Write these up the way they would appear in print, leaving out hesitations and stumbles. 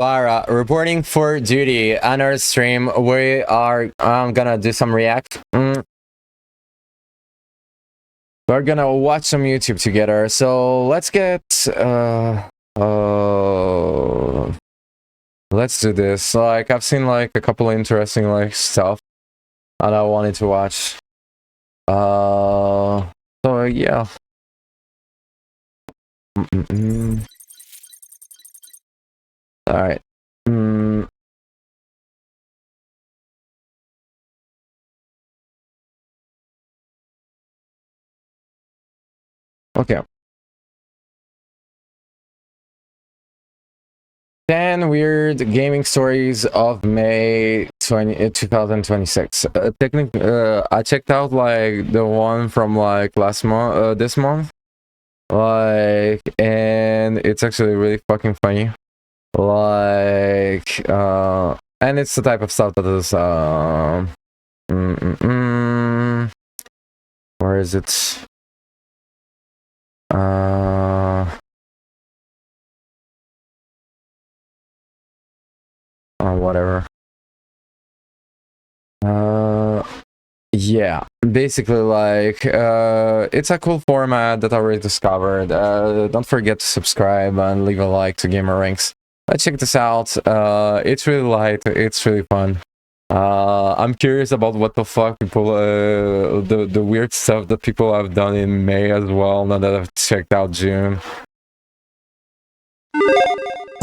Vyrah, reporting for duty on our stream. We are gonna do some React. We're gonna watch some YouTube together. So let's get let's do this. Like, I've seen like a couple of interesting like stuff that I wanted to watch. So yeah. All right. Okay. 10 weird gaming stories of May 2026. Technically, I checked out like the one from like last month, this month, like, and it's actually really fucking funny. Like, and it's the type of stuff that is, where is it? Whatever. Yeah, basically like, it's a cool format that I already discovered. Don't forget to subscribe and leave a like to Gamer Ranks. Let's check this out. It's really light, it's really fun. I'm curious about what the fuck people, the weird stuff that people have done in May as well, now that I've checked out June.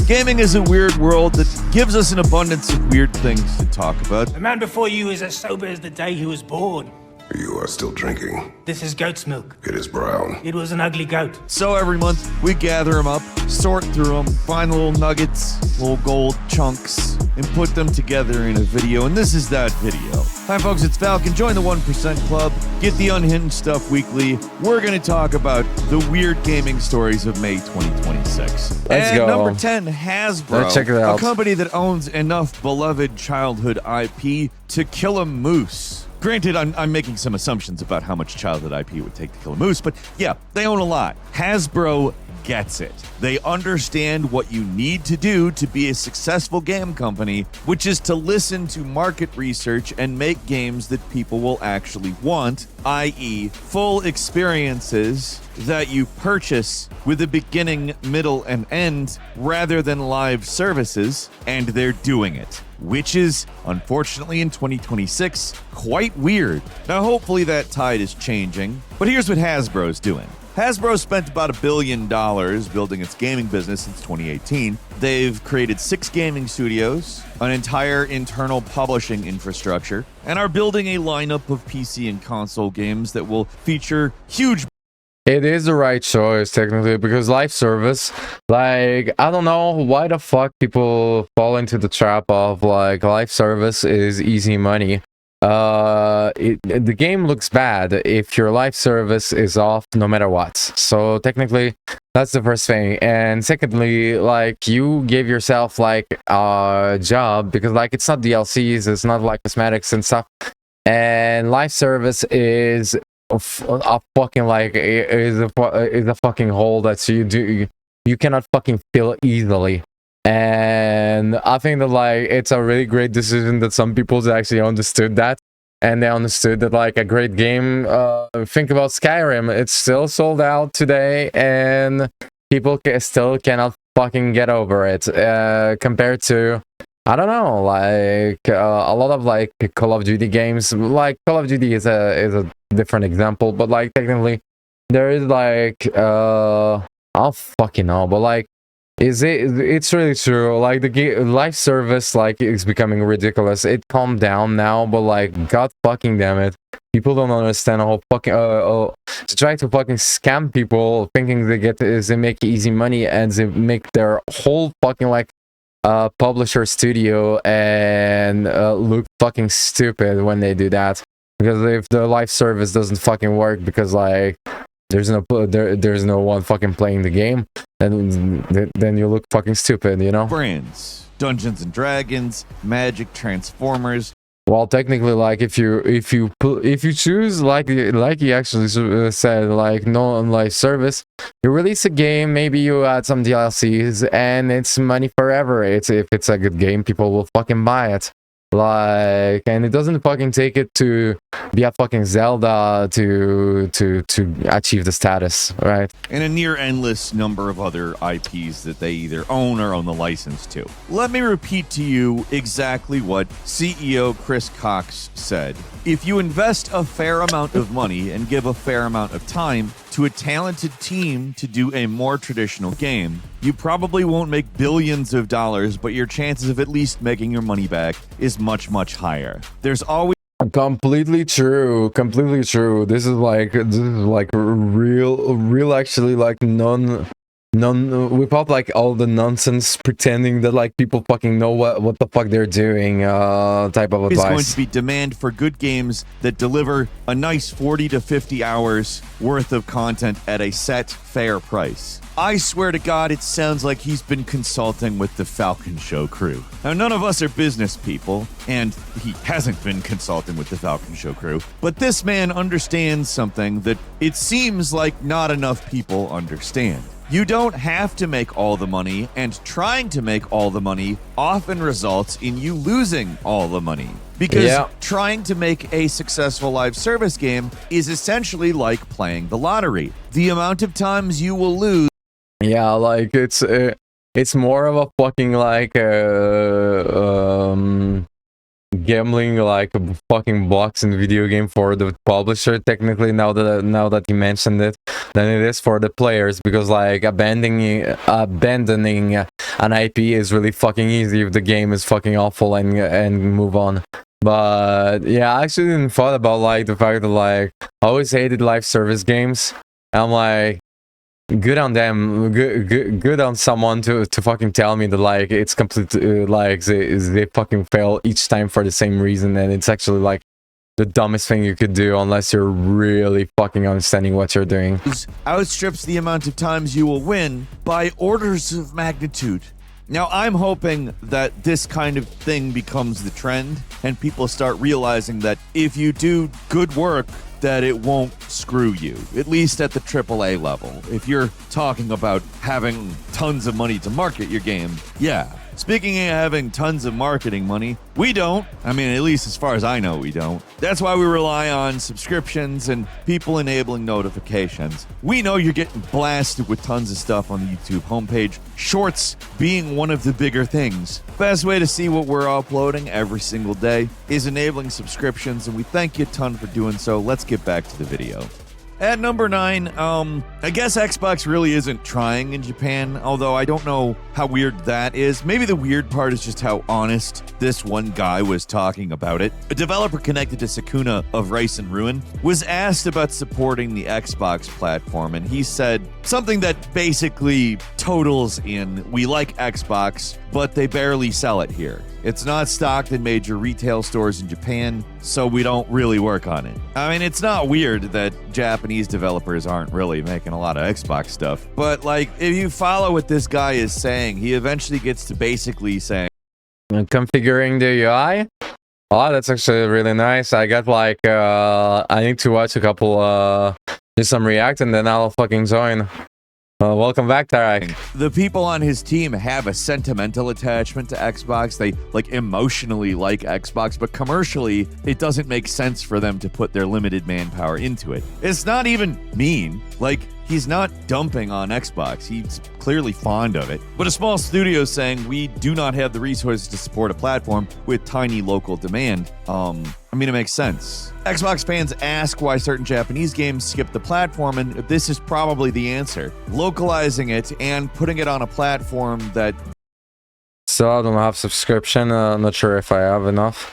Gaming is a weird world that gives us an abundance of weird things to talk about. The man before you is as sober as the day he was born. You are still drinking. This is goat's milk. It is brown. It was an ugly goat. So every month, we gather them up, sort through them, find little nuggets, little gold chunks, and put them together in a video, and this is that video. Hi folks, it's Falcon. Join the 1% Club. Get the unhinged stuff weekly. We're going to talk about the weird gaming stories of May 2026. Let's go. Number 10, Hasbro. Let's check it out. A company that owns enough beloved childhood IP to kill a moose. Granted, I'm making some assumptions about how much childhood IP it would take to kill a moose, but yeah, they own a lot. Hasbro gets it. They understand what you need to do to be a successful game company, which is to listen to market research and make games that people will actually want, i.e., full experiences that you purchase with a beginning, middle, and end, rather than live services, and they're doing it. Which is, unfortunately, in 2026, quite weird. Now, hopefully that tide is changing, but here's what Hasbro's doing. Hasbro spent about $1 billion building its gaming business since 2018. They've created 6 gaming studios, an entire internal publishing infrastructure, and are building a lineup of PC and console games that will feature huge... It is the right choice, technically, because live service, like, I don't know why the fuck people fall into the trap of, like, live service is easy money. The game looks bad if your live service is off no matter what. So technically, that's the first thing. And secondly, like, you gave yourself like a job, because like it's not DLCs, it's not like cosmetics and stuff. And live service is a fucking like is a fucking hole that you cannot fucking fill easily. And I think that like it's a really great decision that some people actually understood that, and they understood that like a great game, think about Skyrim, it's still sold out today and people still cannot fucking get over it, compared to, I don't know, like a lot of like Call of Duty games. Like Call of Duty is a different example, but like technically there is like I don't fucking know, but like it's really true. Like the live service like is becoming ridiculous. It calmed down now, but like god fucking damn it, people don't understand how fucking to try to fucking scam people thinking they make easy money, and they make their whole fucking like publisher studio and look fucking stupid when they do that. Because if the live service doesn't fucking work because like there's no one fucking playing the game, then you look fucking stupid, you know? Brands. Dungeons and Dragons, Magic, Transformers, Well, technically, like if you choose like he actually said, like no live service, you release a game, maybe you add some DLCs, and it's money forever. It's if it's a good game, people will fucking buy it. Like, and it doesn't fucking take it to be a fucking Zelda to achieve the status, right? And a near endless number of other IPs that they either own or own the license to. Let me repeat to you exactly what CEO Chris Cox said. If you invest a fair amount of money and give a fair amount of time to a talented team to do a more traditional game, you probably won't make billions of dollars, but your chances of at least making your money back is much, much higher. There's always Completely true. Completely true. This is like real actually like none without like all the nonsense pretending that like people fucking know what the fuck they're doing type of advice. There's going to be demand for good games that deliver a nice 40 to 50 hours worth of content at a set fair price. I swear to God, it sounds like he's been consulting with the Falcon Show crew. Now, none of us are business people, and he hasn't been consulting with the Falcon Show crew, but this man understands something that it seems like not enough people understand. You don't have to make all the money, and trying to make all the money often results in you losing all the money. Because trying to make a successful live service game is essentially like playing the lottery. The amount of times you will lose. Yeah, like it's more of a fucking like gambling, like a fucking box in video game for the publisher. Technically, now that you mentioned it, than it is for the players, because like abandoning an IP is really fucking easy if the game is fucking awful and move on. But yeah, I actually didn't thought about like the fact that like I always hated live service games. I'm like, good on them, good on someone to fucking tell me that like it's completely like they fucking fail each time for the same reason, and it's actually like the dumbest thing you could do unless you're really fucking understanding what you're doing. Outstrips the amount of times you will win by orders of magnitude. Now, I'm hoping that this kind of thing becomes the trend and people start realizing that if you do good work, that it won't screw you, at least at the AAA level. If you're talking about having tons of money to market your game, yeah. Speaking of having tons of marketing money, we don't. I mean, at least as far as I know, we don't. That's why we rely on subscriptions and people enabling notifications. We know you're getting blasted with tons of stuff on the YouTube homepage, shorts being one of the bigger things. Best way to see what we're uploading every single day is enabling subscriptions, and we thank you a ton for doing so. Let's get back to the video. At number 9, I guess Xbox really isn't trying in Japan, although I don't know how weird that is. Maybe the weird part is just how honest this one guy was talking about it. A developer connected to Sakuna of Rice and Ruin was asked about supporting the Xbox platform, and he said something that basically totals in, we like Xbox, but they barely sell it here. It's not stocked in major retail stores in Japan, so we don't really work on it. I mean, it's not weird that Japanese developers aren't really making a lot of Xbox stuff, but like, if you follow what this guy is saying, he eventually gets to basically saying, configuring the UI. Oh, that's actually really nice. I got like I need to watch a couple do some React, and then I'll fucking join. Welcome back, Tarek. The people on his team have a sentimental attachment to Xbox. They like emotionally like Xbox, but commercially, it doesn't make sense for them to put their limited manpower into it. It's not even mean. Like, he's not dumping on Xbox. He's clearly fond of it. But a small studio saying we do not have the resources to support a platform with tiny local demand. I mean, it makes sense. Xbox fans ask why certain Japanese games skip the platform, and this is probably the answer. Localizing it and putting it on a platform that... So I don't have subscription. I'm not sure if I have enough.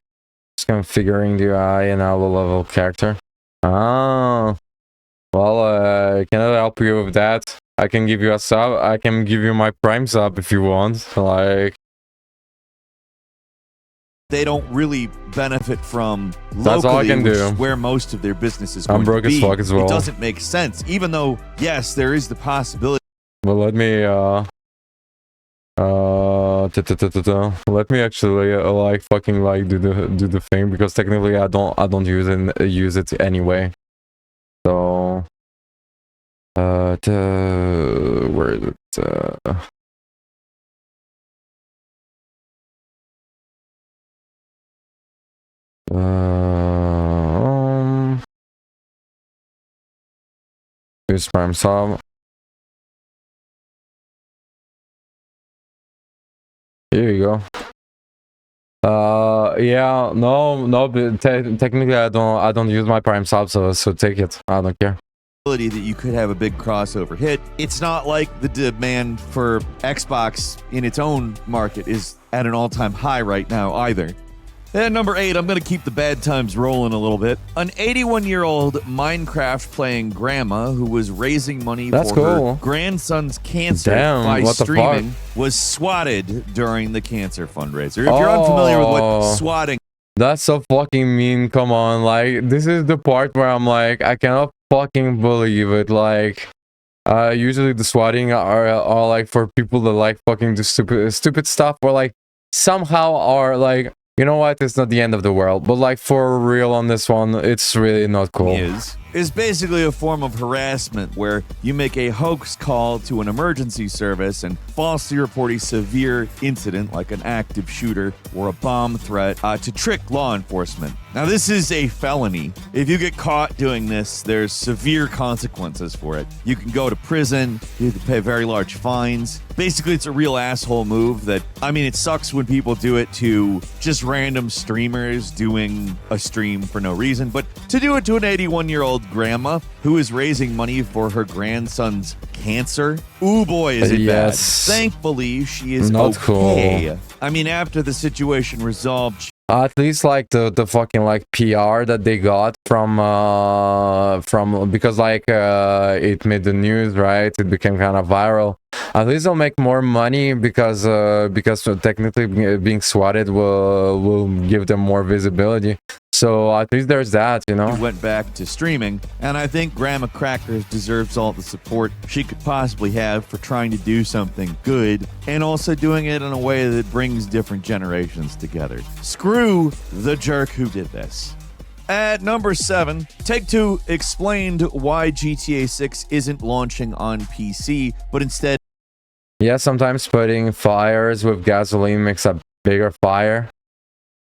Just configuring the UI and our level character. Oh. Well, can I help you with that? I can give you a sub. I can give you my Prime sub if you want. Like, they don't really benefit from locally, that's all I can do. Where most of their business is going I'm broke to be. as fuck as well. It doesn't make sense, even though, yes, there is the possibility. Well, let me Let me actually like fucking like do the thing, because technically I don't use it anyway. So where is it? Use prime sub. Here you go. Yeah, no, but technically I don't use my prime sub, so take it. I don't care. That you could have a big crossover hit. It's not like the demand for Xbox in its own market is at an all-time high right now either. And number 8, I'm going to keep the bad times rolling a little bit. An 81-year-old Minecraft-playing grandma who was raising money for her grandson's cancer by streaming was swatted during the cancer fundraiser. If you're unfamiliar with what swatting... That's so fucking mean. Come on, like, this is the part where I'm like, I cannot fucking believe it. Like, usually the swatting are like for people that like fucking do stupid stuff, or like somehow are like, you know what, it's not the end of the world, but like for real on this one, it's really not cool. Is basically a form of harassment where you make a hoax call to an emergency service and falsely report a severe incident like an active shooter or a bomb threat to trick law enforcement. Now, this is a felony. If you get caught doing this, there's severe consequences for it. You can go to prison, you can pay very large fines. Basically, it's a real asshole move that, I mean, it sucks when people do it to just random streamers doing a stream for no reason, but to do it to an 81-year-old grandma who is raising money for her grandson's cancer, ooh boy, is it bad. Thankfully, she is not okay. Cool. I mean, after the situation resolved, at least like the fucking like PR that they got from because like it made the news, right? It became kind of viral. At least they'll make more money because technically being swatted will give them more visibility. So at least there's that, you know. She went back to streaming, and I think Grandma Crackers deserves all the support she could possibly have for trying to do something good, and also doing it in a way that brings different generations together. Screw the jerk who did this. At number 7, Take-Two explained why GTA 6 isn't launching on PC, but instead... Yeah, sometimes putting fires with gasoline makes a bigger fire.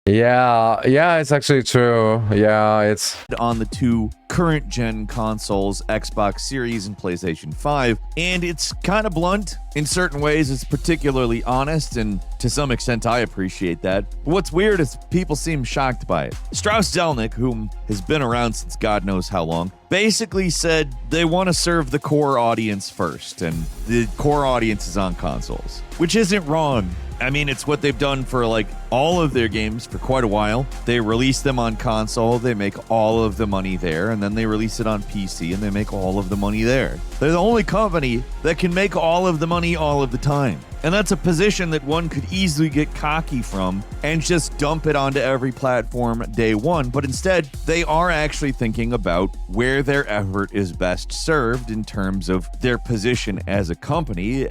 Yeah, it's actually true. Yeah, it's on the 2 current gen consoles, Xbox Series and PlayStation 5, and it's kind of blunt. In certain ways, it's particularly honest, and to some extent, I appreciate that. But what's weird is people seem shocked by it. Strauss Zelnick, whom has been around since God knows how long, basically said they want to serve the core audience first, and the core audience is on consoles, which isn't wrong. I mean, it's what they've done for like all of their games for quite a while. They release them on console, they make all of the money there, and then they release it on PC and they make all of the money there. They're the only company that can make all of the money all of the time. And that's a position that one could easily get cocky from and just dump it onto every platform day one. But instead, they are actually thinking about where their effort is best served in terms of their position as a company.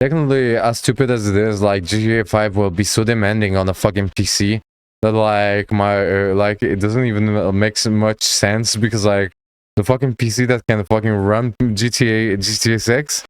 Technically, as stupid as it is, like GTA 5 will be so demanding on a fucking PC that like like it doesn't even make so much sense, because like the fucking PC that can fucking run GTA 6,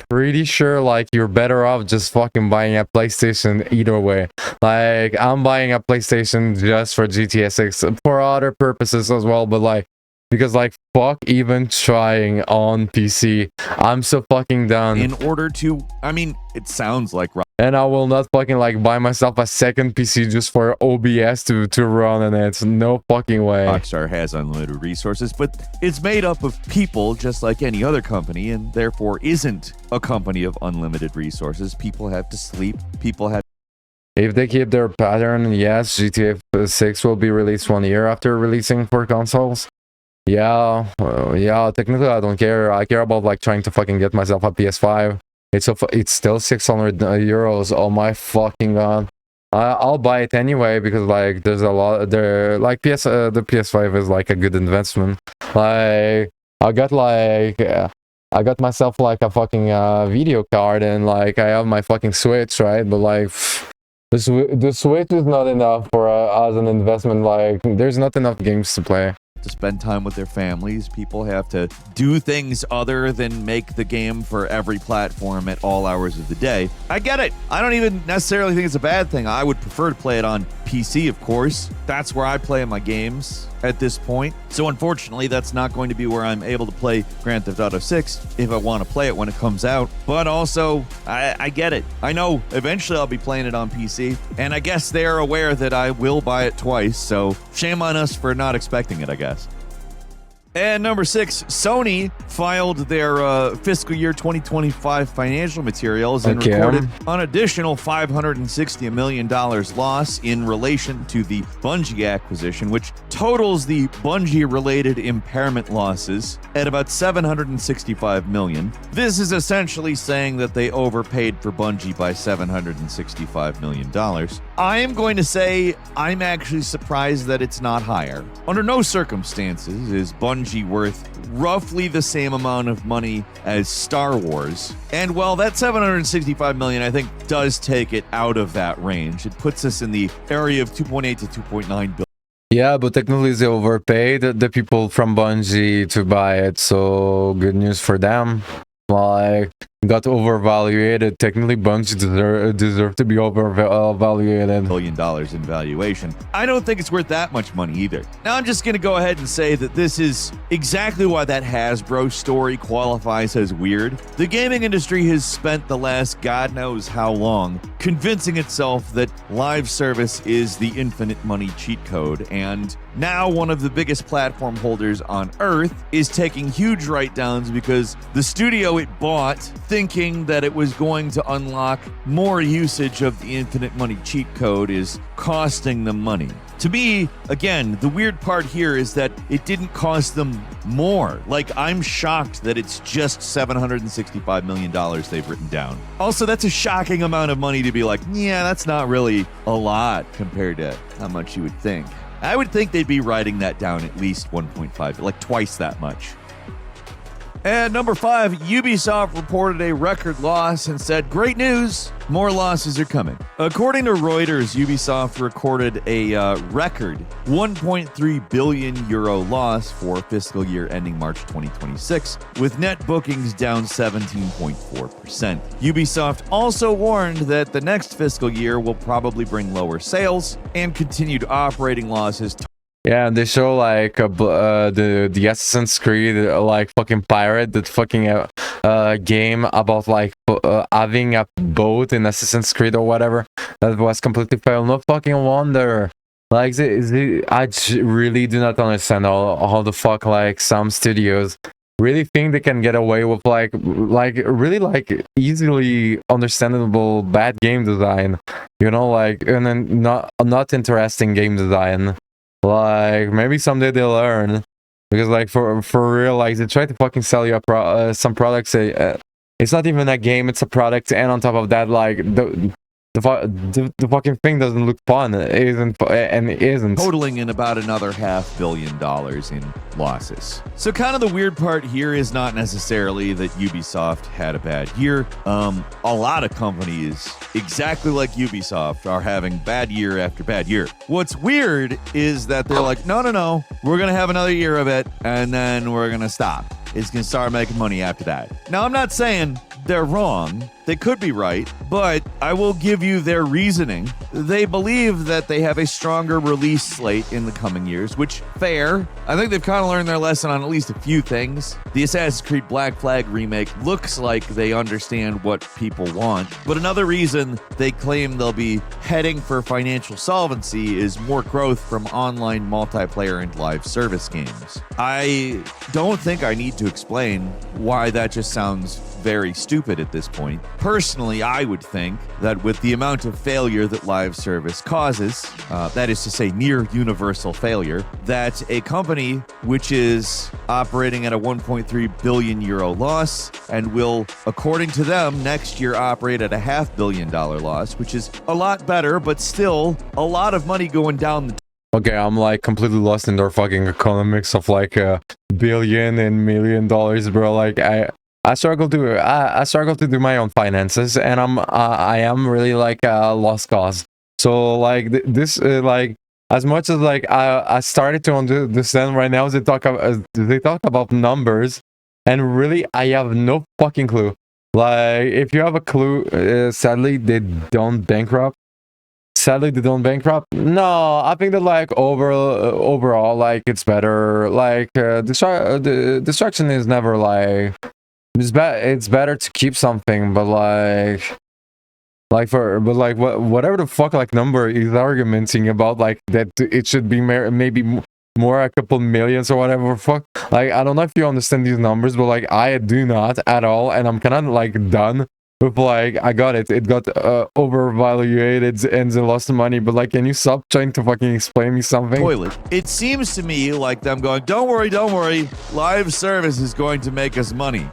pretty sure like you're better off just fucking buying a PlayStation either way. Like, I'm buying a PlayStation just for GTA 6 for other purposes as well, but like, because like fuck even trying on PC. I'm so fucking done. In order to, I mean, it sounds like, and I will not fucking like buy myself a second PC just for OBS to run on it. No fucking way. Rockstar has unlimited resources, but it's made up of people just like any other company, and therefore isn't a company of unlimited resources. People have to sleep. People have. If they keep their pattern, yes, GTA 6 will be released 1 year after releasing for consoles. Yeah, technically I don't care. I care about like trying to fucking get myself a PS5. It's still 600 euros. Oh my fucking god. I'll buy it anyway, because like there's a lot there, like the PS5 is like a good investment. Like I got like I got myself like a fucking video card, and like I have my fucking Switch, right? But like the Switch is not enough for as an investment. Like there's not enough games to play. To spend time with their families. People have to do things other than make the game for every platform at all hours of the day. I get it. I don't even necessarily think it's a bad thing. I would prefer to play it on PC, of course. That's where I play my games at this point. So unfortunately, that's not going to be where I'm able to play Grand Theft Auto 6 if I want to play it when it comes out. But also, I get it. I know eventually I'll be playing it on PC, and I guess they're aware that I will buy it twice, so shame on us for not expecting it, I guess. And number 6, Sony filed their fiscal year 2025 financial materials and recorded an additional $560 million loss in relation to the Bungie acquisition, which totals the Bungie-related impairment losses at about $765 million. This is essentially saying that they overpaid for Bungie by $765 million. I am going to say I'm actually surprised that it's not higher. Under no circumstances is Bungie worth roughly the same amount of money as Star Wars. And while that $765 million, I think, does take it out of that range, it puts us in the area of 2.8 to 2.9 billion. Yeah, but technically they overpaid the people from Bungie to buy it, so good news for them. Like, got overvaluated. Technically, Bungie deserve to be overvaluated. $1 billion in valuation. I don't think it's worth that much money either. Now, I'm just going to go ahead and say that this is exactly why that Hasbro story qualifies as weird. The gaming industry has spent the last God knows how long convincing itself that live service is the infinite money cheat code, and now one of the biggest platform holders on Earth is taking huge write-downs because the studio it bought, thinking that it was going to unlock more usage of the infinite money cheat code, is costing them money. To me, again, the weird part here is that it didn't cost them more. Like, I'm shocked that it's just $765 million they've written down. Also, that's a shocking amount of money to be like, yeah, that's not really a lot compared to how much you would think. I would think they'd be writing that down at least 1.5, like twice that much. And number 5, Ubisoft reported a record loss and said, great news, more losses are coming. According to Reuters, Ubisoft recorded a record 1.3 billion euro loss for fiscal year ending March 2026, with net bookings down 17.4%. Ubisoft also warned that the next fiscal year will probably bring lower sales and continued operating losses. Yeah, they show like the Assassin's Creed like fucking pirate, that fucking game about like having a boat in Assassin's Creed or whatever that was completely failed. No fucking wonder. Like I really do not understand how the fuck like some studios really think they can get away with like really like easily understandable bad game design, you know, like, and then not interesting game design. Like, maybe someday they'll learn, because like for real, like they try to fucking sell you some products. It's not even a game; it's a product, and on top of that, like the fucking thing doesn't look fun. It isn't. Totaling in about another $500 million in losses. So kind of the weird part here is not necessarily that Ubisoft had a bad year. A lot of companies, exactly like Ubisoft, are having bad year after bad year. What's weird is that they're like, no, we're going to have another year of it, and then we're going to stop. It's going to start making money after that. Now, I'm not saying they're wrong. They could be right, but I will give you their reasoning. They believe that they have a stronger release slate in the coming years, which, fair. I think they've kind of learned their lesson on at least a few things. The Assassin's Creed Black Flag remake looks like they understand what people want, but another reason they claim they'll be heading for financial solvency is more growth from online multiplayer and live service games. I don't think I need to explain why that just sounds very stupid at this point. Personally, I would think that with the amount of failure that live service causes, that is to say near universal failure, that a company which is operating at a 1.3 billion euro loss and will, according to them, next year operate at a $500 million loss, which is a lot better, but still a lot of money going down the Okay, I'm like completely lost in their fucking economics of like $1 billion and $1 million, bro. Like I struggle to do my own finances, and I am really like lost cause. So like this like as much as like I started to understand right now, they talk about numbers, and really I have no fucking clue. Like if you have a clue, sadly they don't bankrupt. Sadly they don't bankrupt. No, I think that like overall like it's better. Like the destruction is never like it's better to keep something, but whatever the fuck like number he's argumenting about, like that it should be maybe more a couple millions or whatever fuck. Like I don't know if you understand these numbers, but like I do not at all, and I'm kind of like done with like I got it got overvaluated and they lost the money, but like can you stop trying to fucking explain me something? Toilet. It seems to me like them going, don't worry, live service is going to make us money.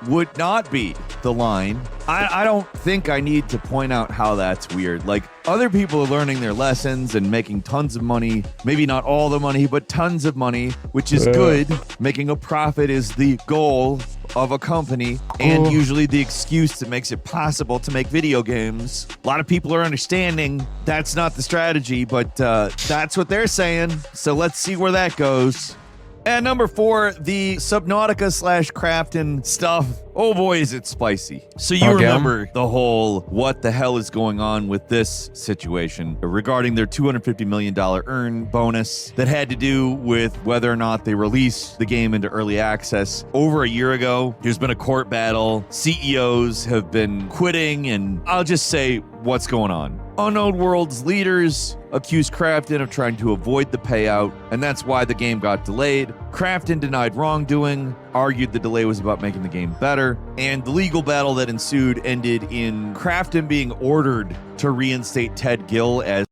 Would not be the line. I don't think I need to point out how that's weird. Like, other people are learning their lessons and making tons of money. Maybe not all the money, but tons of money, which is good. Making a profit is the goal of a company, and usually the excuse that makes it possible to make video games. A lot of people are understanding that's not the strategy, but that's what they're saying. So let's see where that goes. And number 4, the Subnautica / Crafton stuff. Oh boy, is it spicy. So you remember the whole what the hell is going on with this situation regarding their $250 million earn bonus that had to do with whether or not they release the game into early access. Over a year ago, there's been a court battle. CEOs have been quitting, and I'll just say what's going on. Unknown World's leaders accused Crafton of trying to avoid the payout, and that's why the game got delayed. Crafton denied wrongdoing, argued the delay was about making the game better, and the legal battle that ensued ended in Crafton being ordered to reinstate Ted Gill as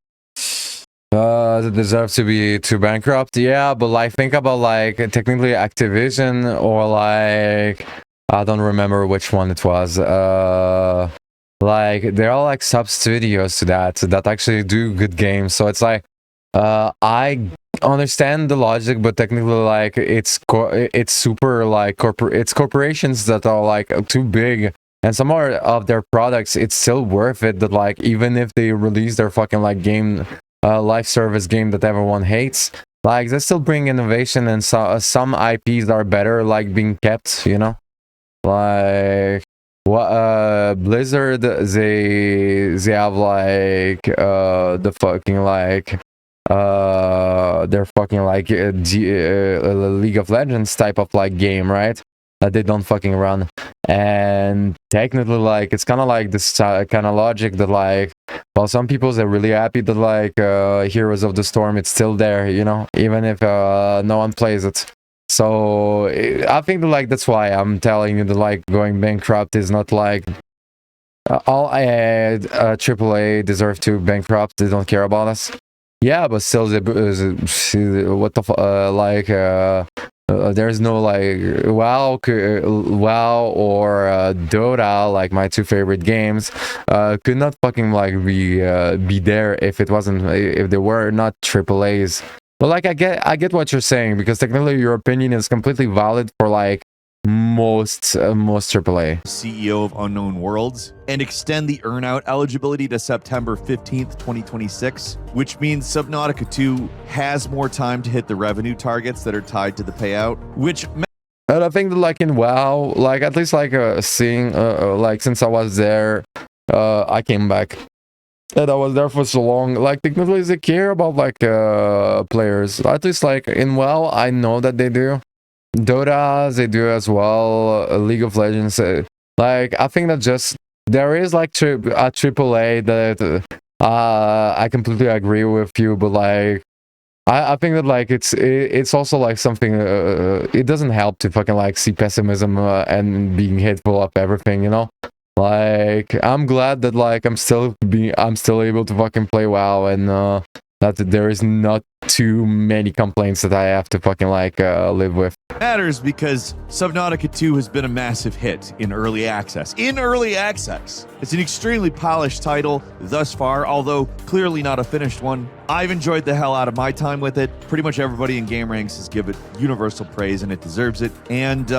it deserves to bankrupt. Yeah, but like think about like technically Activision or like I don't remember which one it was. Like they're all like sub studios to that actually do good games. So it's like I understand the logic, but technically like it's super like it's corporations that are like too big, and some more of their products it's still worth it that like even if they release their fucking like game live service game that everyone hates, like they still bring innovation, and some IPs are better like being kept, you know. Like what Blizzard, they have like the fucking like they're fucking like League of Legends type of like game, right? That they don't fucking run, and technically like it's kind of like this kind of logic that like, well, some people are really happy that like Heroes of the Storm it's still there, you know, even if no one plays it. So I think that, like that's why I'm telling you that like going bankrupt is not like all AAA deserve to bankrupt. They don't care about us. Yeah, but still, what the there's no like WoW or Dota, like my two favorite games, could not fucking like be there if it wasn't, if they were not AAAs. But like I get what you're saying, because technically your opinion is completely valid for like most AAA. CEO of Unknown Worlds, and extend the earnout eligibility to September 15th, 2026, which means Subnautica 2 has more time to hit the revenue targets that are tied to the payout, which and I think that like in WoW, like at least like seeing like since I was there, I came back. And I was there for so long, like technically they care about like players. At least like in WoW, I know that they do. Dota, they do as well. League of Legends, like I think that just there is like a AAA that I completely agree with you, but like I think that like it's also like something it doesn't help to fucking like see pessimism and being hateful of everything, you know. Like I'm glad that like I'm still able to fucking play WoW, and that there is not too many complaints that I have to fucking like live with. Matters because Subnautica 2 has been a massive hit in early access. It's an extremely polished title thus far, although clearly not a finished one. I've enjoyed the hell out of my time with it. Pretty much everybody in Game Ranks has given it universal praise, and it deserves it. And,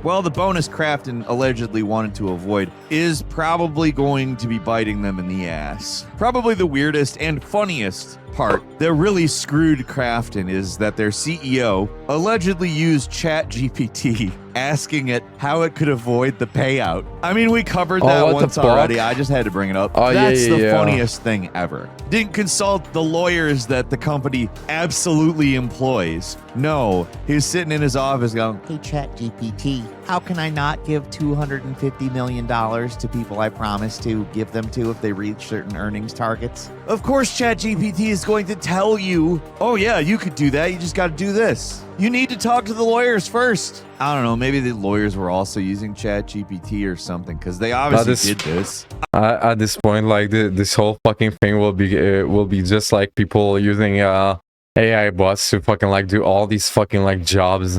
well, the bonus Crafton allegedly wanted to avoid is probably going to be biting them in the ass. Probably the weirdest and funniest part that really screwed Crafton is that their CEO allegedly used ChatGPT asking it how it could avoid the payout. I mean, we covered that once already. I just had to bring it up. That's the funniest thing ever. Didn't consult the lawyers that the company absolutely employs. No, he's sitting in his office going, "Hey, ChatGPT, how can I not give $250 million to people I promised to give them to if they reach certain earnings targets?" Of course, ChatGPT is going to tell you, oh yeah, you could do that. You just got to do this. You need to talk to the lawyers first. I don't know. Maybe the lawyers were also using ChatGPT or something because they obviously did this. At this point, like this whole fucking thing will be just like people using AI bots to fucking like do all these fucking like jobs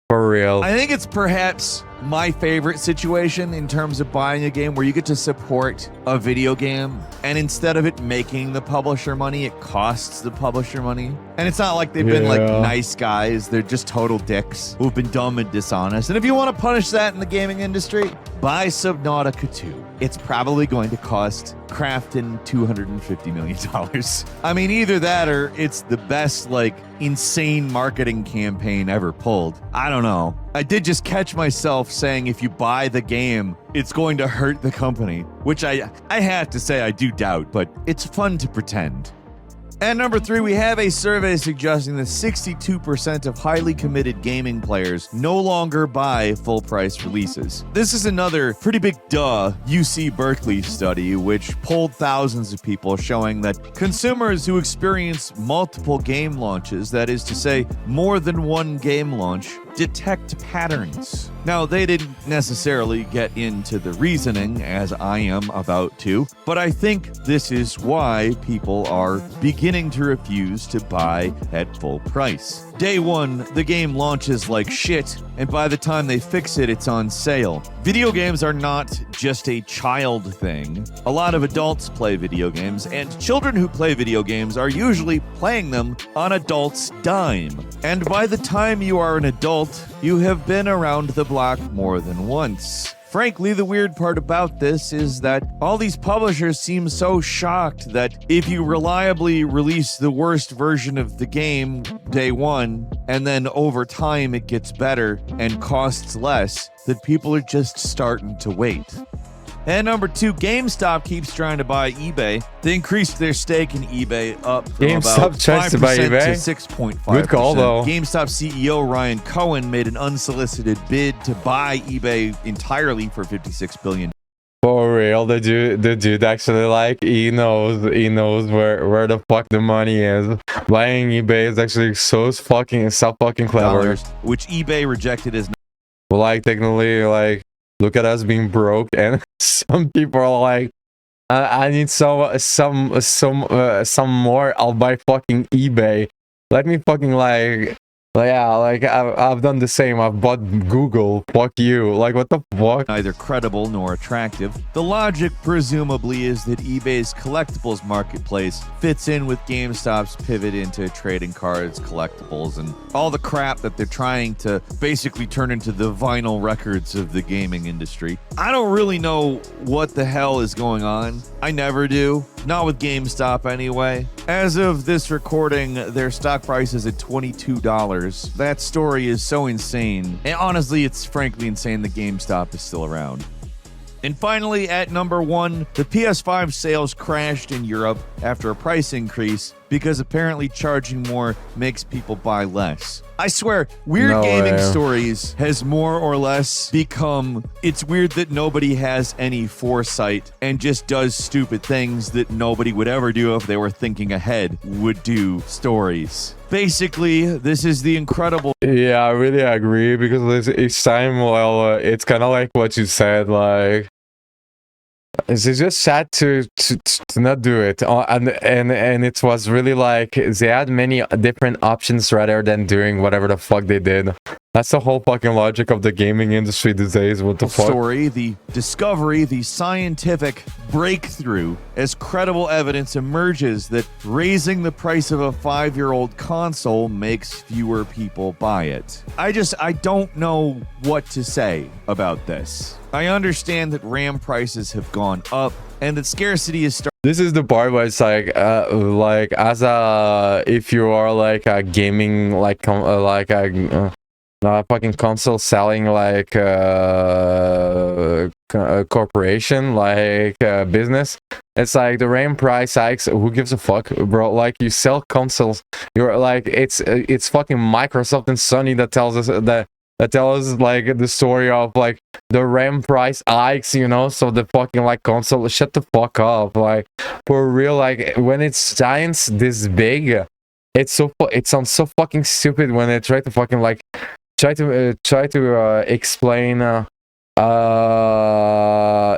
for real. I think it's perhaps my favorite situation in terms of buying a game where you get to support a video game, and instead of it making the publisher money, it costs the publisher money. And it's not like they've been like nice guys, they're just total dicks who've been dumb and dishonest. And if you want to punish that in the gaming industry, buy Subnautica 2. It's probably going to cost Crafton $250 million. I mean, either that or it's the best like insane marketing campaign ever pulled. I don't know. I did just catch myself saying if you buy the game, it's going to hurt the company, which I have to say I do doubt, but it's fun to pretend. And number 3, we have a survey suggesting that 62% of highly committed gaming players no longer buy full-price releases. This is another pretty big UC Berkeley study, which polled thousands of people, showing that consumers who experience multiple game launches, that is to say, more than one game launch, detect patterns. Now, they didn't necessarily get into the reasoning, as I am about to, but I think this is why people are beginning to refuse to buy at full price. Day one, the game launches like shit, and by the time they fix it, it's on sale. Video games are not just a child thing. A lot of adults play video games, and children who play video games are usually playing them on adults' dime. And by the time you are an adult, you have been around the block more than once. Frankly, the weird part about this is that all these publishers seem so shocked that if you reliably release the worst version of the game day one, and then over time it gets better and costs less, that people are just starting to wait. And number 2, GameStop keeps trying to buy eBay. They increased their stake in eBay up from about 5% to 6.5%. Good call, though. GameStop CEO Ryan Cohen made an unsolicited bid to buy eBay entirely for $56 billion. For real, the dude actually like he knows where the fuck the money is. Buying eBay is actually so fucking clever. Which eBay rejected as well, like technically, like look at us being broke, and some people are like, I need some more. I'll buy fucking eBay. Let me fucking I've done the same. I've bought Google. Fuck you. Like, what the fuck? Neither credible nor attractive. The logic, presumably, is that eBay's collectibles marketplace fits in with GameStop's pivot into trading cards, collectibles, and all the crap that they're trying to basically turn into the vinyl records of the gaming industry. I don't really know what the hell is going on. I never do. Not with GameStop, anyway. As of this recording, their stock price is at $22. That story is so insane. And honestly, it's frankly insane that GameStop is still around. And finally, at number 1, the PS5 sales crashed in Europe after a price increase because apparently charging more makes people buy less. I swear, Weird Gaming Stories has more or less become, it's weird that nobody has any foresight and just does stupid things that nobody would ever do if they were thinking ahead would do stories. Basically, this is the incredible... Yeah, I really agree, because each time, well, it's kind of like what you said, like... It's just sad to not do it, and it was really like they had many different options rather than doing whatever the fuck they did. That's the whole fucking logic of the gaming industry these days. What the fuck? Story, the discovery, the scientific breakthrough, as credible evidence emerges that raising the price of a 5-year-old console makes fewer people buy it. I don't know what to say about this. I understand that RAM prices have gone up and that scarcity is starting. This is the part where it's like as a if you are like a gaming like a fucking console selling like a corporation, like a business. It's like the RAM price hikes. Who gives a fuck, bro? Like you sell consoles. You're like it's fucking Microsoft and Sony that tells us that tell us like the story of like the RAM price hikes, you know. So the fucking like console, shut the fuck up, like for real. Like when it's giants this big, it sounds so fucking stupid when they try to fucking like try to explain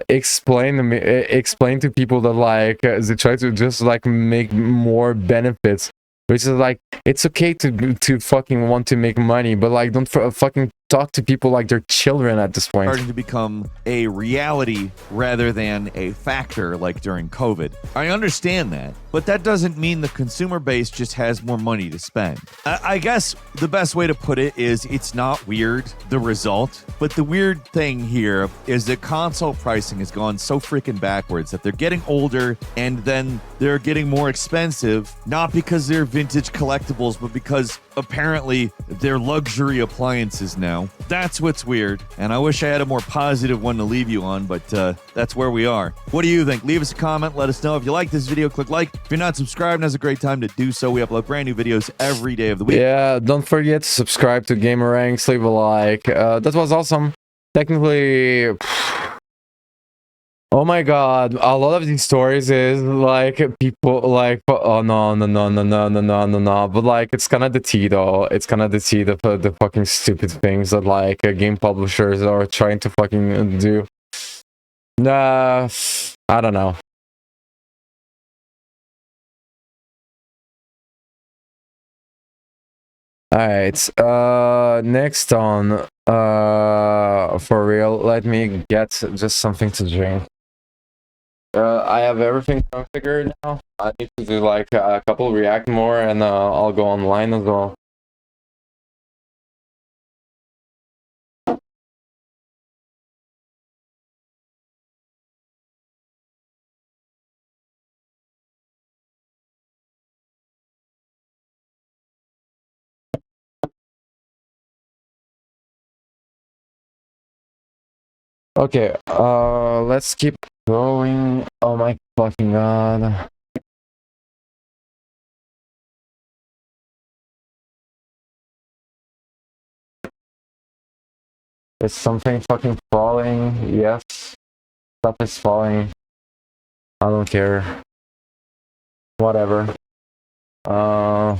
explain to people that like they try to just like make more benefits, which is like it's okay to fucking want to make money, but like don't fucking talk to people like they're children at this point. Starting to become a reality rather than a factor like during COVID. I understand that, but that doesn't mean the consumer base just has more money to spend. I guess the best way to put it is it's not weird, the result, but the weird thing here is that console pricing has gone so freaking backwards that they're getting older and then they're getting more expensive, not because they're vintage collectibles, but because apparently they're luxury appliances now. That's what's weird, and I wish I had a more positive one to leave you on, but that's where we are. What do you think? Leave us a comment, let us know. If you like this video, click like. If you're not subscribed, now's a great time to do so. We upload brand new videos every day of the week. Yeah, don't forget to subscribe to Gamer Ranks, leave a like. That was awesome. Technically, oh my god, a lot of these stories is like people like, oh no, but like it's kind of the tea though. It's kind of the tea, the fucking stupid things that like game publishers are trying to fucking do. I don't know. Alright, next on, for real, let me get just something to drink. I have everything configured now. I need to do like a couple React more and I'll go online as well. Okay, let's keep going. Oh my fucking god. Is something fucking falling? Yes. Stuff is falling. I don't care. Whatever. I'm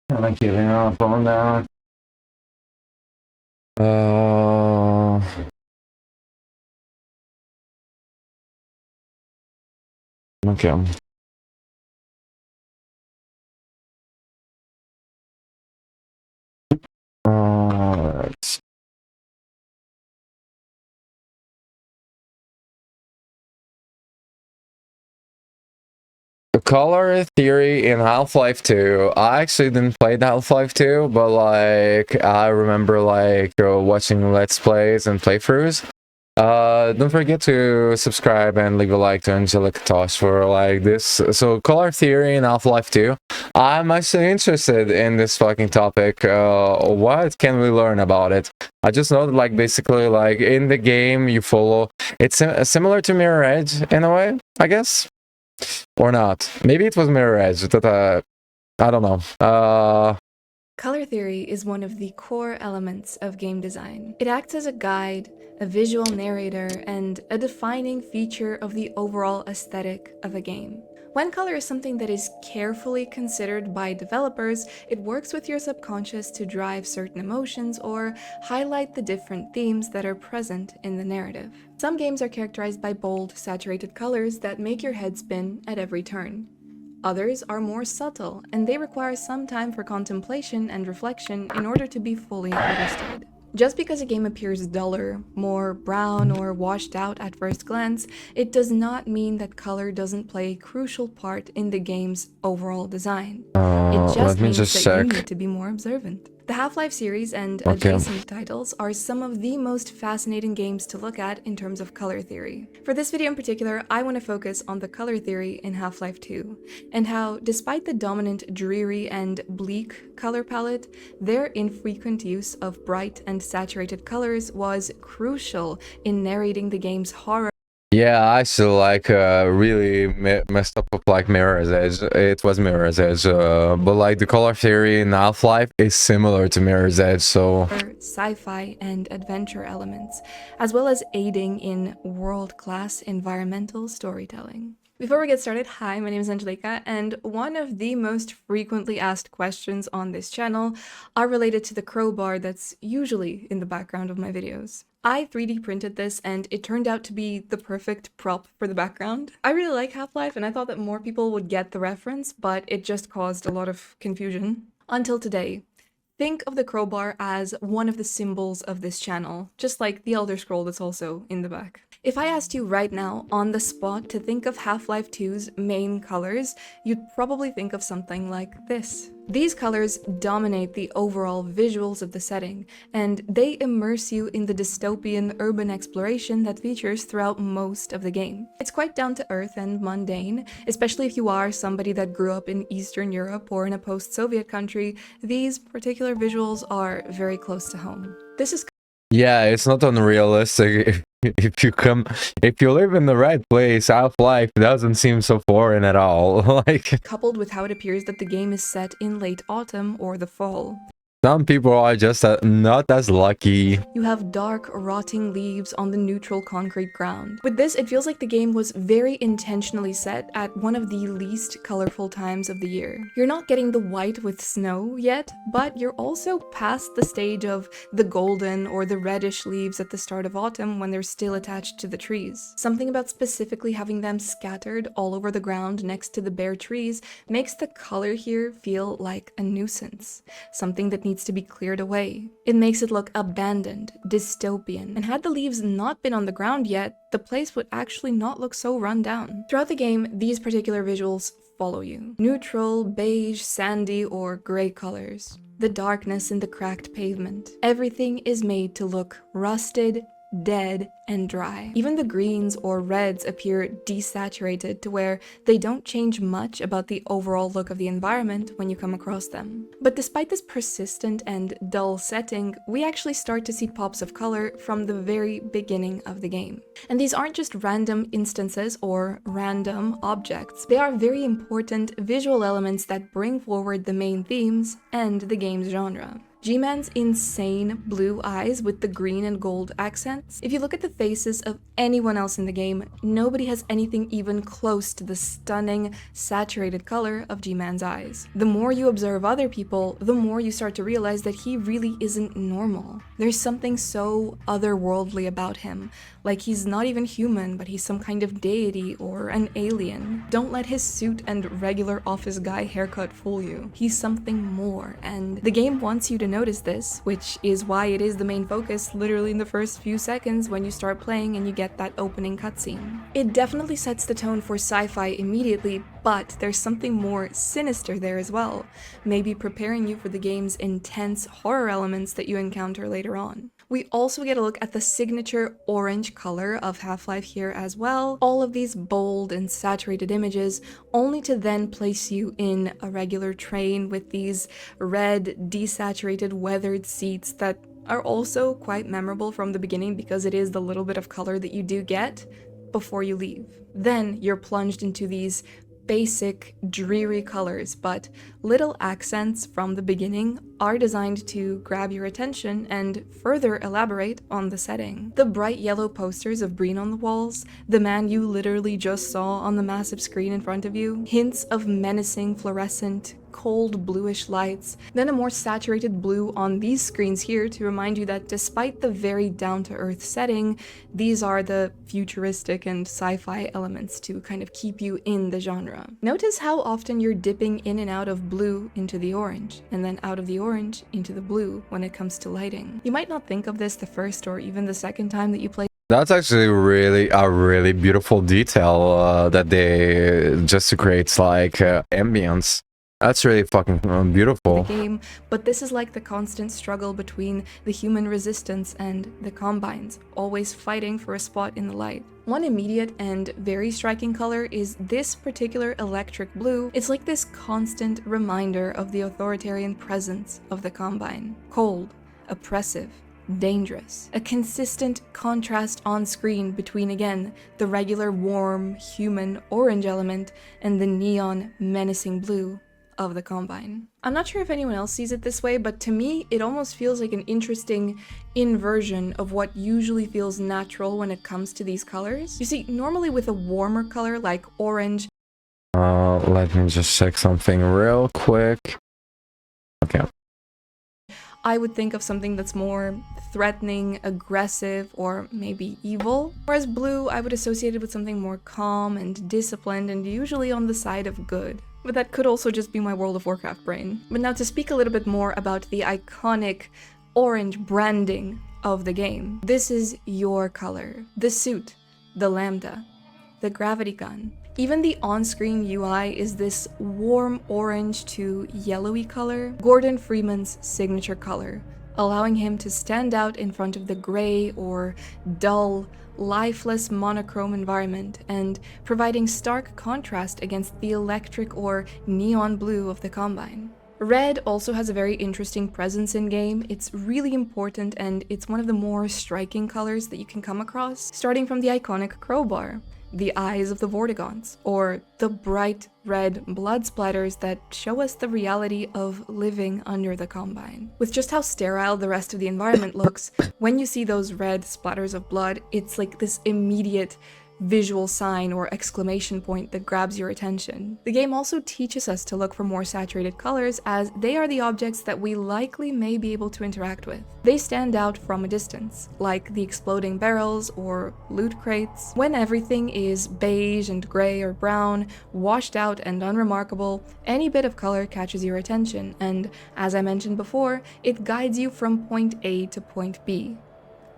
not giving up on that. Okay. Alright. Color theory in Half-Life 2. I actually didn't play Half-Life 2, but like I remember like watching Let's Plays and playthroughs. Don't forget to subscribe and leave a like to Angelica Tosh for like this. So color theory in Half-Life 2. I'm actually interested in this fucking topic. What can we learn about it? I just know that like basically like in the game you follow. It's similar to Mirror Edge in a way, I guess. Or not. Maybe it was Mirror Edge. I don't know. Color theory is one of the core elements of game design. It acts as a guide, a visual narrator, and a defining feature of the overall aesthetic of a game. When color is something that is carefully considered by developers, it works with your subconscious to drive certain emotions or highlight the different themes that are present in the narrative. Some games are characterized by bold, saturated colors that make your head spin at every turn. Others are more subtle, and they require some time for contemplation and reflection in order to be fully understood. Just because a game appears duller, more brown, or washed out at first glance, it does not mean that color doesn't play a crucial part in the game's overall design. It just Let me means just that check. you need to be more observant. The Half-Life series and Okay. adjacent titles are some of the most fascinating games to look at in terms of color theory. For this video in particular, I want to focus on the color theory in Half-Life 2, and how, despite the dominant dreary and bleak color palette, their infrequent use of bright and saturated colors was crucial in narrating the game's horror. Yeah, I still like really messed up with like Mirror's Edge. It was Mirror's Edge, but like the color theory in Half-Life is similar to Mirror's Edge, so Sci-fi and adventure elements, as well as aiding in world-class environmental storytelling. Before we get started, hi, my name is Angelica, and one of the most frequently asked questions on this channel are related to the crowbar that's usually in the background of my videos. I 3D printed this and it turned out to be the perfect prop for the background. I really like Half-Life and I thought that more people would get the reference, but it just caused a lot of confusion. Until today. Think of the crowbar as one of the symbols of this channel, just like the Elder Scroll that's also in the back. If I asked you right now, on the spot, to think of Half-Life 2's main colors, you'd probably think of something like this. These colors dominate the overall visuals of the setting, and they immerse you in the dystopian urban exploration that features throughout most of the game. It's quite down to earth and mundane, especially if you are somebody that grew up in Eastern Europe or in a post-Soviet country. These particular visuals are very close to home. This is yeah, it's not unrealistic. If you live in the right place, Half-Life doesn't seem so foreign at all. Like, coupled with how it appears that the game is set in late autumn or the fall. some people are just not as lucky. You have dark, rotting leaves on the neutral concrete ground. With this, it feels like the game was very intentionally set at one of the least colorful times of the year. You're not getting the white with snow yet, but you're also past the stage of the golden or the reddish leaves at the start of autumn when they're still attached to the trees. Something about specifically having them scattered all over the ground next to the bare trees makes the color here feel like a nuisance. Something that needs to be cleared away. It makes it look abandoned, dystopian, and had the leaves not been on the ground yet, the place would actually not look so run down. Throughout the game, these particular visuals follow you. Neutral, beige, sandy, or gray colors. The darkness in the cracked pavement. Everything is made to look rusted, dead, and dry. Even the greens or reds appear desaturated to where they don't change much about the overall look of the environment when you come across them. But despite this persistent and dull setting, we actually start to see pops of color from the very beginning of the game. And these aren't just random instances or random objects. They are very important visual elements that bring forward the main themes and the game's genre. G-Man's insane blue eyes with the green and gold accents. If you look at the faces of anyone else in the game, nobody has anything even close to the stunning, saturated color of G-Man's eyes. The more you observe other people, the more you start to realize that he really isn't normal. There's something so otherworldly about him, like he's not even human, but he's some kind of deity or an alien. Don't let his suit and regular office guy haircut fool you. He's something more, and the game wants you to notice this, which is why it is the main focus literally in the first few seconds when you start playing and you get that opening cutscene. It definitely sets the tone for sci-fi immediately, but there's something more sinister there as well, maybe preparing you for the game's intense horror elements that you encounter later on. We also get a look at the signature orange color of Half-Life here as well. All of these bold and saturated images, only to then place you in a regular train with these red, desaturated, weathered seats that are also quite memorable from the beginning because it is the little bit of color that you do get before you leave. Then you're plunged into these basic, dreary colors, but little accents from the beginning are designed to grab your attention and further elaborate on the setting. The bright yellow posters of Breen on the walls, the man you literally just saw on the massive screen in front of you, hints of menacing fluorescent, cold bluish lights, then a more saturated blue on these screens here to remind you that despite the very down-to-earth setting, these are the futuristic and sci-fi elements to kind of keep you in the genre. Notice how often you're dipping in and out of blue into the orange, and then out of the orange into the blue when it comes to lighting. You might not think of this the first or even the second time that you play. That's actually a really beautiful detail that they just to create like ambience. That's really fucking beautiful. The game, but this is like the constant struggle between the human resistance and the Combines, always fighting for a spot in the light. One immediate and very striking color is this particular electric blue. It's like this constant reminder of the authoritarian presence of the Combine. Cold, oppressive, dangerous. A consistent contrast on screen between, again, the regular warm, human orange element and the neon, menacing blue of the Combine. I'm not sure if anyone else sees it this way, but to me, it almost feels like an interesting inversion of what usually feels natural when it comes to these colors. You see, normally with a warmer color like orange, let me just check something real quick. Okay. I would think of something that's more threatening, aggressive, or maybe evil. Whereas blue, I would associate it with something more calm and disciplined and usually on the side of good. But that could also just be my World of Warcraft brain. But now to speak a little bit more about the iconic orange branding of the game. This is your color. The suit, the lambda, the gravity gun. Even the on-screen UI is this warm orange to yellowy color, Gordon Freeman's signature color, allowing him to stand out in front of the gray or dull, lifeless monochrome environment and providing stark contrast against the electric or neon blue of the Combine. Red also has a very interesting presence in-game. It's really important and it's one of the more striking colors that you can come across, starting from the iconic crowbar, the eyes of the Vortigons, or the bright red blood splatters that show us the reality of living under the Combine. With just how sterile the rest of the environment looks, when you see those red splatters of blood, it's like this immediate visual sign or exclamation point that grabs your attention. The game also teaches us to look for more saturated colors as they are the objects that we likely may be able to interact with. They stand out from a distance, like the exploding barrels or loot crates. When everything is beige and gray or brown, washed out and unremarkable, any bit of color catches your attention, and as I mentioned before, it guides you from point A to point B.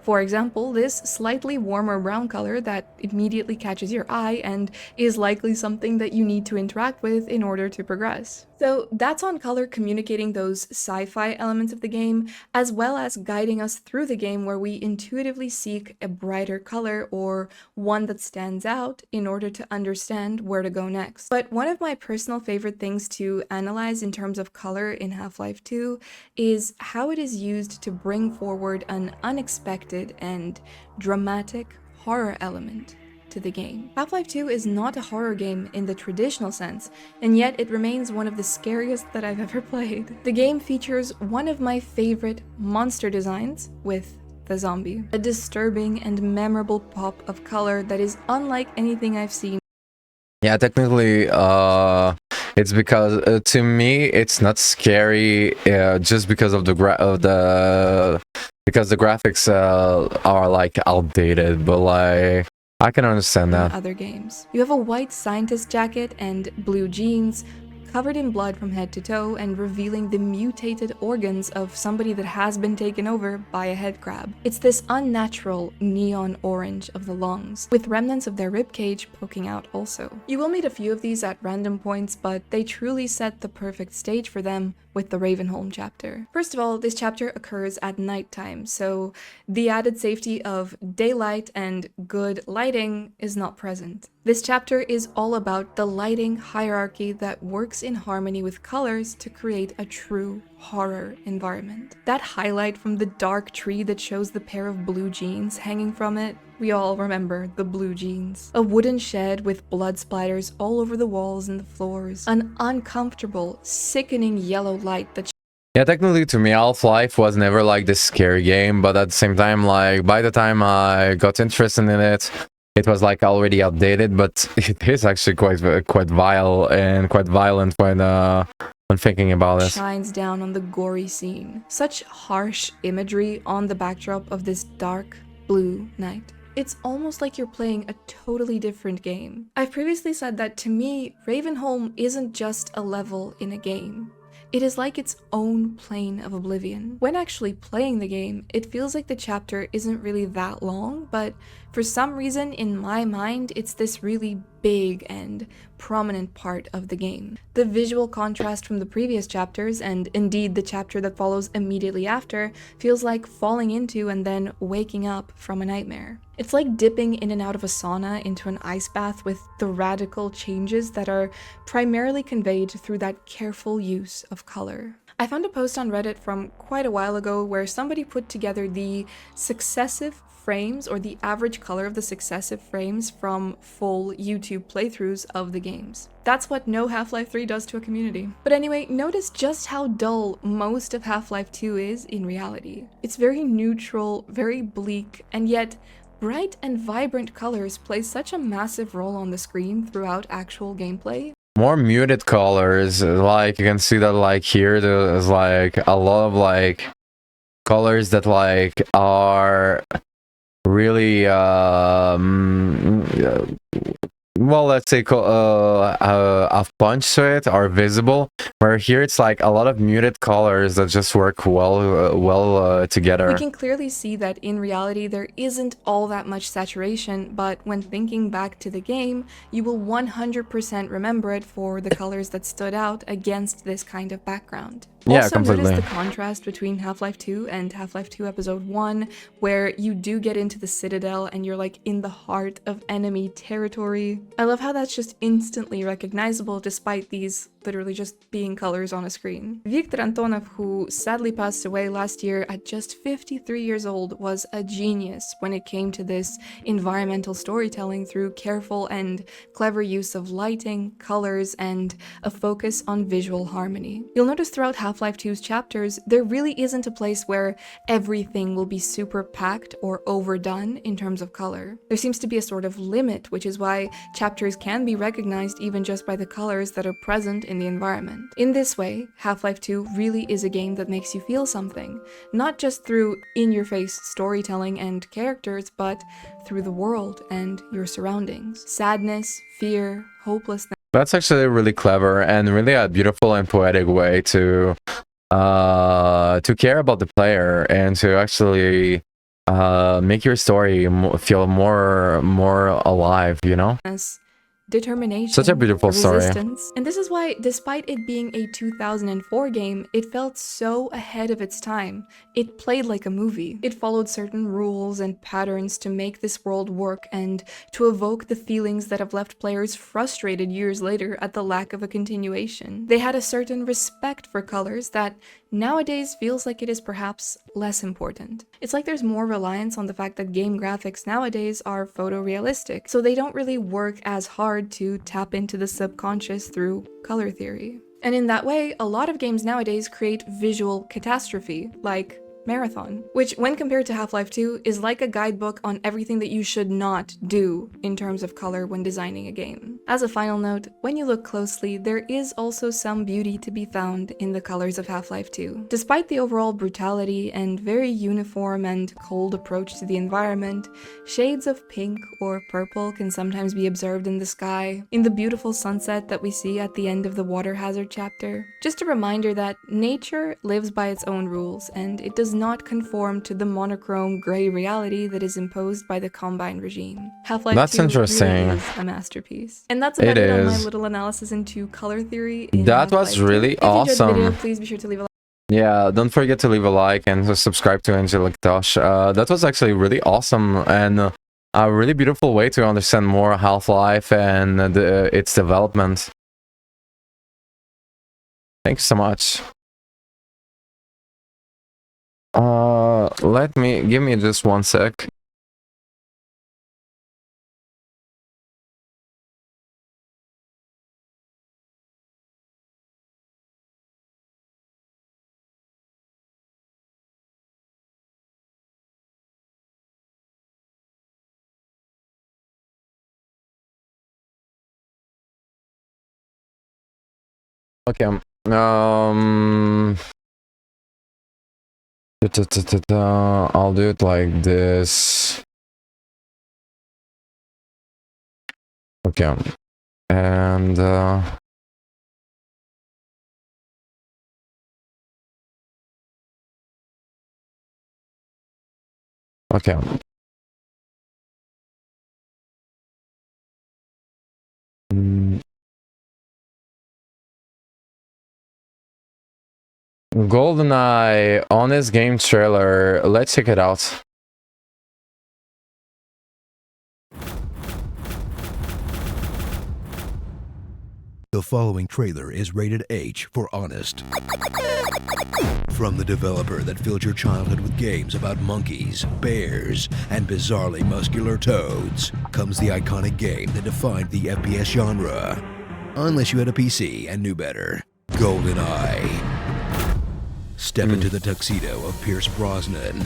For example, this slightly warmer brown color that immediately catches your eye and is likely something that you need to interact with in order to progress. So that's on color communicating those sci-fi elements of the game, as well as guiding us through the game where we intuitively seek a brighter color or one that stands out in order to understand where to go next. But one of my personal favorite things to analyze in terms of color in Half-Life 2 is how it is used to bring forward an unexpected and dramatic horror element to the game. Half-Life 2 is not a horror game in the traditional sense, and yet it remains one of the scariest that I've ever played. The game features one of my favorite monster designs with the zombie, a disturbing and memorable pop of color that is unlike anything I've seen. Yeah, technically, it's because to me it's not scary just because of the because the graphics are like outdated, but like I can understand that. Other games. You have a white scientist jacket and blue jeans, covered in blood from head to toe and revealing the mutated organs of somebody that has been taken over by a head crab. It's this unnatural neon orange of the lungs, with remnants of their ribcage poking out also. You will meet a few of these at random points, but they truly set the perfect stage for them with the Ravenholm chapter. First of all, this chapter occurs at nighttime, so the added safety of daylight and good lighting is not present. This chapter is all about the lighting hierarchy that works in harmony with colors to create a true horror environment. That highlight from the dark tree that shows the pair of blue jeans hanging from it, we all remember the blue jeans. A wooden shed with blood splatters all over the walls and the floors. An uncomfortable, sickening yellow light that Yeah, technically to me, Half-Life was never like this scary game, but at the same time, like by the time I got interested in it, it was like already outdated. But it is actually quite vile and quite violent when thinking about it. shines down on the gory scene. Such harsh imagery on the backdrop of this dark blue night. It's almost like you're playing a totally different game. I've previously said that to me, Ravenholm isn't just a level in a game. It is like its own plane of oblivion. When actually playing the game, it feels like the chapter isn't really that long, but for some reason in my mind, it's this really big and prominent part of the game. The visual contrast from the previous chapters, and indeed the chapter that follows immediately after, feels like falling into and then waking up from a nightmare. It's like dipping in and out of a sauna into an ice bath with the radical changes that are primarily conveyed through that careful use of color. I found a post on Reddit from quite a while ago where somebody put together the successive frames, or the average color of the successive frames from full YouTube playthroughs of the games. That's what no Half-Life 3 does to a community. But anyway, notice just how dull most of Half-Life 2 is in reality. It's very neutral, very bleak, and yet bright and vibrant colors play such a massive role on the screen throughout actual gameplay. More muted colors, like you can see that like here there's like a lot of like colors that like are really well, let's say a punch to it are visible, where here it's like a lot of muted colors that just work well together. We can clearly see that in reality there isn't all that much saturation, but when thinking back to the game, you will 100% remember it for the colors that stood out against this kind of background. Yeah, Also, completely. notice the contrast between Half-Life 2 and Half-Life 2 Episode 1, where you do get into the Citadel and you're like in the heart of enemy territory. I love how that's just instantly recognizable despite these literally just being colors on a screen. Viktor Antonov, who sadly passed away last year at just 53 years old, was a genius when it came to this environmental storytelling through careful and clever use of lighting, colors, and a focus on visual harmony. You'll notice throughout Half-Life 2's chapters, there really isn't a place where everything will be super packed or overdone in terms of color. There seems to be a sort of limit, which is why chapters can be recognized even just by the colors that are present in the environment. In this way, Half-Life 2 really is a game that makes you feel something, not just through in-your-face storytelling and characters, but through the world and your surroundings. Sadness, fear, hopelessness. That's actually really clever and really a beautiful and poetic way to care about the player and to actually make your story feel more alive, you know? Determination, Such a beautiful story. resistance. And this is why, despite it being a 2004 game, it felt so ahead of its time. It played like a movie. It followed certain rules and patterns to make this world work and to evoke the feelings that have left players frustrated years later at the lack of a continuation. They had a certain respect for colors that nowadays feels like it is perhaps less important. It's like there's more reliance on the fact that game graphics nowadays are photorealistic, so they don't really work as hard to tap into the subconscious through color theory. And in that way, a lot of games nowadays create visual catastrophe, like Marathon, which when compared to Half-Life 2 is like a guidebook on everything that you should not do in terms of color when designing a game. As a final note, when you look closely, there is also some beauty to be found in the colors of Half-Life 2. Despite the overall brutality and very uniform and cold approach to the environment, shades of pink or purple can sometimes be observed in the sky, in the beautiful sunset that we see at the end of the water hazard chapter. Just a reminder that nature lives by its own rules, and it does not conform to the monochrome gray reality that is imposed by the Combine regime. Half-Life 2 That's interesting. really is a masterpiece. And that's about it on my little analysis into color theory. That was really awesome. If you enjoyed the video, please be sure to leave a like. Yeah, don't forget to leave a like and to subscribe to Angelic Tosh. That was actually really awesome and a really beautiful way to understand more Half-Life and its development. Thanks so much. give me just 1 sec. Okay. I'll do it like this. Okay. And okay. GoldenEye on this game trailer. Let's check it out. The following trailer is rated H for honest. From the developer that filled your childhood with games about monkeys, bears, and bizarrely muscular toads, comes the iconic game that defined the FPS genre. Unless you had a PC and knew better. GoldenEye. Step into the tuxedo of Pierce Brosnan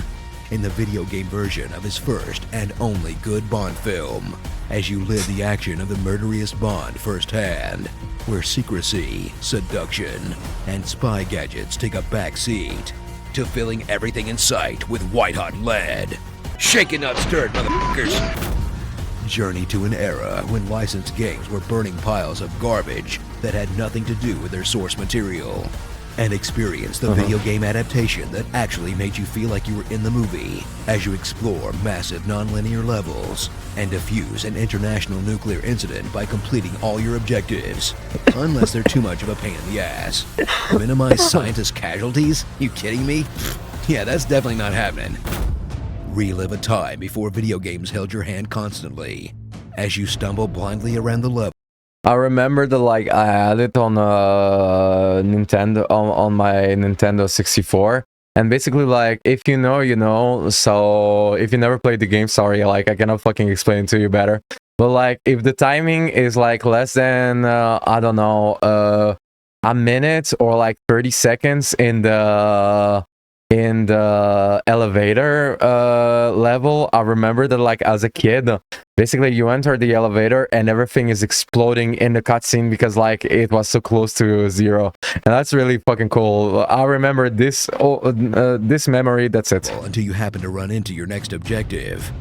in the video game version of his first and only good Bond film, as you live the action of the murderiest Bond firsthand, where secrecy, seduction, and spy gadgets take a back seat to filling everything in sight with white-hot lead. Shaken not stirred, motherfuckers! Journey to an era when licensed games were burning piles of garbage that had nothing to do with their source material. And experience the video game adaptation that actually made you feel like you were in the movie as you explore massive non-linear levels and defuse an international nuclear incident by completing all your objectives, unless they're too much of a pain in the ass. Minimize scientist casualties? You kidding me? Yeah, that's definitely not happening. Relive a time before video games held your hand constantly as you stumble blindly around the level. I remember that like I had it on Nintendo on my Nintendo 64, and basically like if you know, you know. So if you never played the game, sorry, like I cannot fucking explain it to you better. But like if the timing is like less than I don't know a minute or like 30 seconds in the elevator level, I remember that like as a kid, basically you enter the elevator and everything is exploding in the cutscene because like it was so close to zero, and that's really fucking cool. I remember this this memory. That's it. Until you happen to run into your next objective.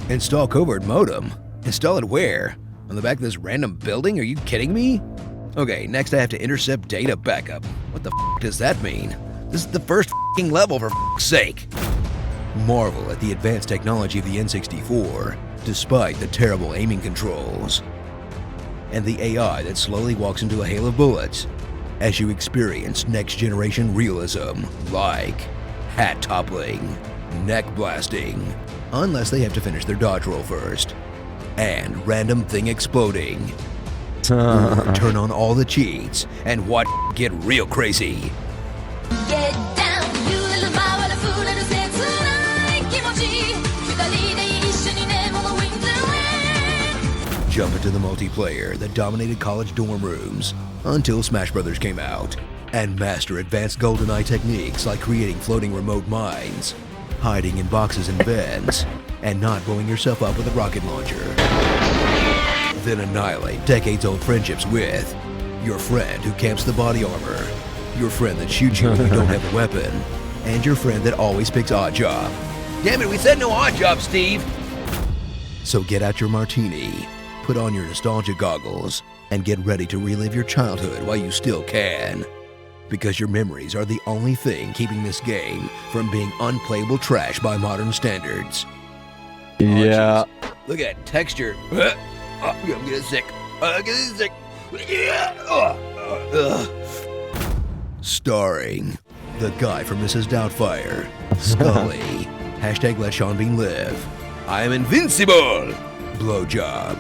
Install covert modem. Install it where? On the back of this random building? Are you kidding me? Okay, next I have to intercept data backup. What the f does that mean? This is the first f***ing level, for f***'s sake! Marvel at the advanced technology of the N64, despite the terrible aiming controls. And the AI that slowly walks into a hail of bullets as you experience next-generation realism, like hat toppling, neck blasting, unless they have to finish their dodge roll first, and random thing exploding. Or turn on all the cheats and watch get real crazy. Get down, you little bow at a fool and a sense tonight. Kimochi, jump into the multiplayer that dominated college dorm rooms until Smash Brothers came out, and master advanced GoldenEye techniques like creating floating remote mines, hiding in boxes and vents, and not blowing yourself up with a rocket launcher. Then annihilate decades-old friendships with your friend who camps the body armor, your friend that shoots you when you don't have a weapon, and your friend that always picks odd job. Damn it, we said no odd job, Steve! So get out your martini, put on your nostalgia goggles, and get ready to relive your childhood while you still can. Because your memories are the only thing keeping this game from being unplayable trash by modern standards. Yeah. Oh, look at that texture. I'm getting sick. I'm getting sick. Starring the guy from Mrs. Doubtfire, Scully, hashtag let Sean Bean live, I am invincible, Blowjob,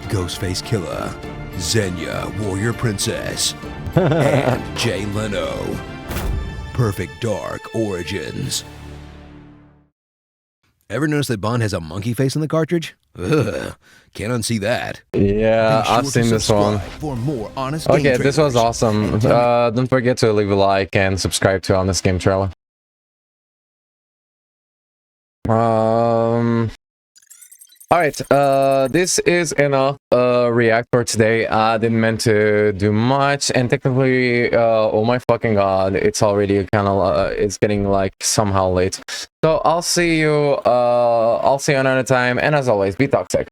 Ghostface Killer, Xenia, Warrior Princess, and Jay Leno. Perfect Dark Origins. Ever notice that Bond has a monkey face on the cartridge? Ugh, can't unsee that. Yeah, Be sure I've to seen this one. subscribe for more honest game Okay, this was trailers. awesome. Don't forget to leave a like and subscribe to Honest Game Trailer. Alright, this is enough React for today. I didn't mean to do much, and technically, oh my fucking god, it's already kind of, it's getting like somehow late. So I'll see you another time, and as always, be toxic.